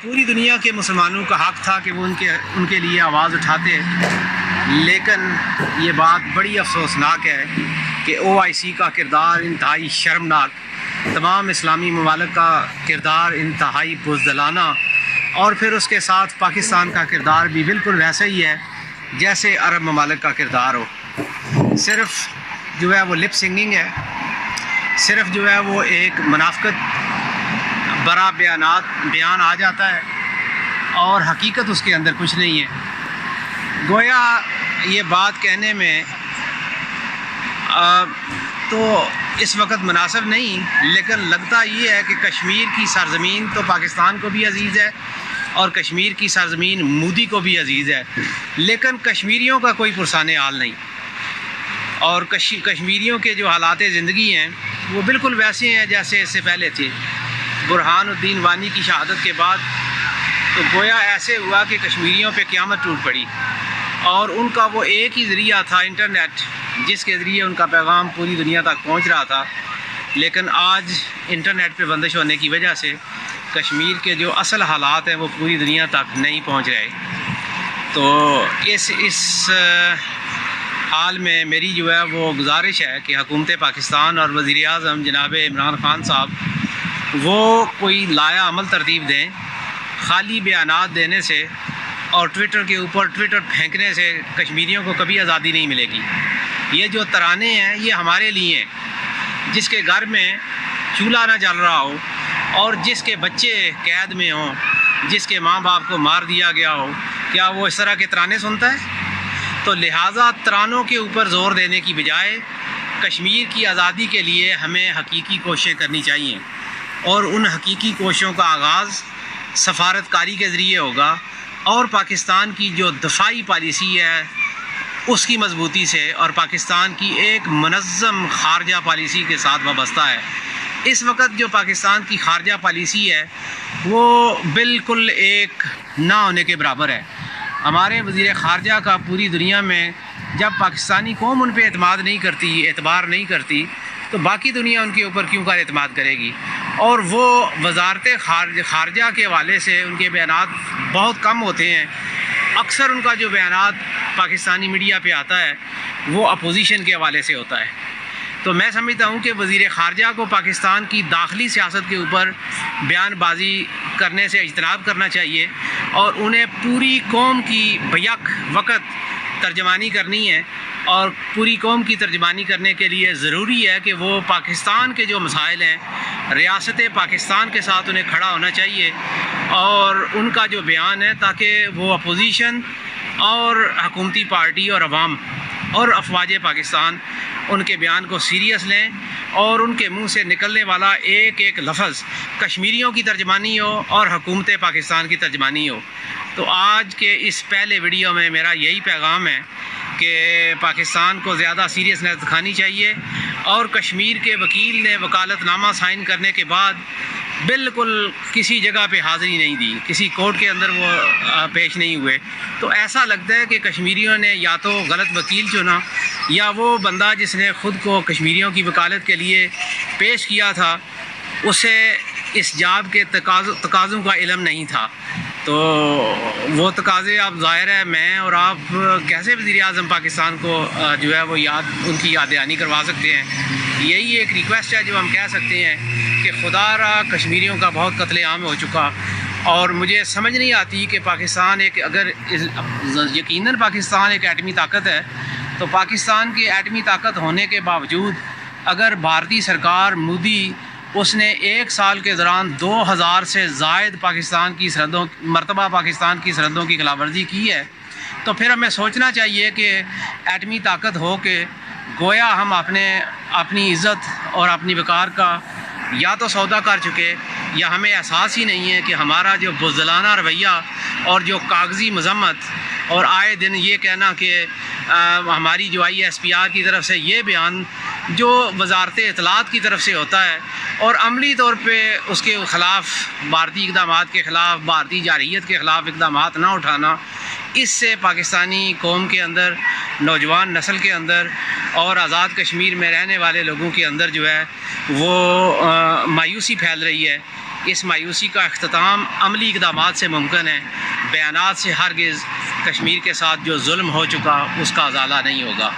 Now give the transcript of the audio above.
پوری دنیا کے مسلمانوں کا حق تھا کہ وہ ان کے لیے آواز اٹھاتے، لیکن یہ بات بڑی افسوسناک ہے کہ OIC کا کردار انتہائی شرمناک، تمام اسلامی ممالک کا کردار انتہائی بزدلانہ، اور پھر اس کے ساتھ پاکستان کا کردار بھی بالکل ویسا ہی ہے جیسے عرب ممالک کا کردار ہو۔ صرف جو ہے وہ لپ سنگنگ ہے، صرف جو ہے وہ ایک منافقت برا بیان آ جاتا ہے اور حقیقت اس کے اندر کچھ نہیں ہے۔ گویا یہ بات کہنے میں تو اس وقت مناسب نہیں، لیکن لگتا یہ ہے کہ کشمیر کی سرزمین تو پاکستان کو بھی عزیز ہے اور کشمیر کی سرزمین مودی کو بھی عزیز ہے، لیکن کشمیریوں کا کوئی پرسان حال نہیں، اور کشمیریوں کے جو حالات زندگی ہیں وہ بالکل ویسے ہیں جیسے اس سے پہلے تھے۔ برہان الدین وانی کی شہادت کے بعد تو گویا ایسے ہوا کہ کشمیریوں پہ قیامت ٹوٹ پڑی، اور ان کا وہ ایک ہی ذریعہ تھا انٹرنیٹ، جس کے ذریعے ان کا پیغام پوری دنیا تک پہنچ رہا تھا، لیکن آج انٹرنیٹ پہ بندش ہونے کی وجہ سے کشمیر کے جو اصل حالات ہیں وہ پوری دنیا تک نہیں پہنچ رہے۔ تو اس حال میں میری جو ہے وہ گزارش ہے کہ حکومت پاکستان اور وزیر اعظم جناب عمران خان صاحب وہ کوئی لایا عمل ترتیب دیں۔ خالی بیانات دینے سے اور ٹویٹر کے اوپر ٹویٹر پھینکنے سے کشمیریوں کو کبھی آزادی نہیں ملے گی۔ یہ جو ترانے ہیں یہ ہمارے لیے ہیں، جس کے گھر میں چولہا نہ جل رہا ہو اور جس کے بچے قید میں ہوں، جس کے ماں باپ کو مار دیا گیا ہو، کیا وہ اس طرح کے ترانے سنتا ہے؟ تو لہٰذا ترانوں کے اوپر زور دینے کی بجائے کشمیر کی آزادی کے لیے ہمیں حقیقی کوششیں کرنی چاہیے، اور ان حقیقی کوششوں کا آغاز سفارت کاری کے ذریعے ہوگا، اور پاکستان کی جو دفاعی پالیسی ہے اس کی مضبوطی سے، اور پاکستان کی ایک منظم خارجہ پالیسی کے ساتھ وابستہ ہے۔ اس وقت جو پاکستان کی خارجہ پالیسی ہے وہ بالکل ایک نہ ہونے کے برابر ہے۔ ہمارے وزیر خارجہ کا پوری دنیا میں جب پاکستانی قوم ان پہ اعتماد نہیں کرتی، اعتبار نہیں کرتی، تو باقی دنیا ان کے اوپر کیوں کر اعتماد کرے گی؟ اور وہ وزارت خارجہ کے حوالے سے ان کے بیانات بہت کم ہوتے ہیں۔ اکثر ان کا جو بیانات پاکستانی میڈیا پہ آتا ہے وہ اپوزیشن کے حوالے سے ہوتا ہے۔ تو میں سمجھتا ہوں کہ وزیر خارجہ کو پاکستان کی داخلی سیاست کے اوپر بیان بازی کرنے سے اجتناب کرنا چاہیے، اور انہیں پوری قوم کی بیک وقت ترجمانی کرنی ہے، اور پوری قوم کی ترجمانی کرنے کے لیے ضروری ہے کہ وہ پاکستان کے جو مسائل ہیں، ریاست پاکستان کے ساتھ انہیں کھڑا ہونا چاہیے، اور ان کا جو بیان ہے تاکہ وہ اپوزیشن اور حکومتی پارٹی اور عوام اور افواج پاکستان ان کے بیان کو سیریس لیں، اور ان کے منہ سے نکلنے والا ایک ایک لفظ کشمیریوں کی ترجمانی ہو اور حکومت پاکستان کی ترجمانی ہو۔ تو آج کے اس پہلے ویڈیو میں میرا یہی پیغام ہے کہ پاکستان کو زیادہ سیریسنس دکھانی چاہیے، اور کشمیر کے وکیل نے وکالت نامہ سائن کرنے کے بعد بالکل کسی جگہ پہ حاضری نہیں دی، کسی کورٹ کے اندر وہ پیش نہیں ہوئے، تو ایسا لگتا ہے کہ کشمیریوں نے یا تو غلط وکیل چنا، یا وہ بندہ جس نے خود کو کشمیریوں کی وکالت کے لیے پیش کیا تھا اسے اس جاب کے تقاضوں کا علم نہیں تھا۔ تو وہ تقاضے آپ ظاہر ہے میں اور آپ کیسے وزیر اعظم پاکستان کو جو ہے وہ ان کی یاد دہانی کروا سکتے ہیں؟ یہی ایک ریکویسٹ ہے جو ہم کہہ سکتے ہیں کہ خدا را کشمیریوں کا بہت قتل عام ہو چکا، اور مجھے سمجھ نہیں آتی کہ پاکستان اگر یقیناً پاکستان ایک ایٹمی طاقت ہے، تو پاکستان کی ایٹمی طاقت ہونے کے باوجود اگر بھارتی سرکار مودی اس نے 1 سال کے دوران 2000 سے زائد پاکستان کی سرحدوں کی خلاف ورزی کی ہے، تو پھر ہمیں سوچنا چاہیے کہ ایٹمی طاقت ہو کے گویا ہم اپنی عزت اور اپنی وقار کا یا تو سودا کر چکے، یا ہمیں احساس ہی نہیں ہے کہ ہمارا جو بزدلانہ رویہ اور جو کاغذی مذمت اور آئے دن یہ کہنا کہ ہماری جو ISPR کی طرف سے یہ بیان جو وزارت اطلاعات کی طرف سے ہوتا ہے، اور عملی طور پہ اس کے خلاف بھارتی اقدامات کے خلاف، بھارتی جارحیت کے خلاف اقدامات نہ اٹھانا، اس سے پاکستانی قوم کے اندر، نوجوان نسل کے اندر اور آزاد کشمیر میں رہنے والے لوگوں کے اندر جو ہے وہ مایوسی پھیل رہی ہے۔ اس مایوسی کا اختتام عملی اقدامات سے ممکن ہے، بیانات سے ہرگز کشمیر کے ساتھ جو ظلم ہو چکا اس کا ازالہ نہیں ہوگا۔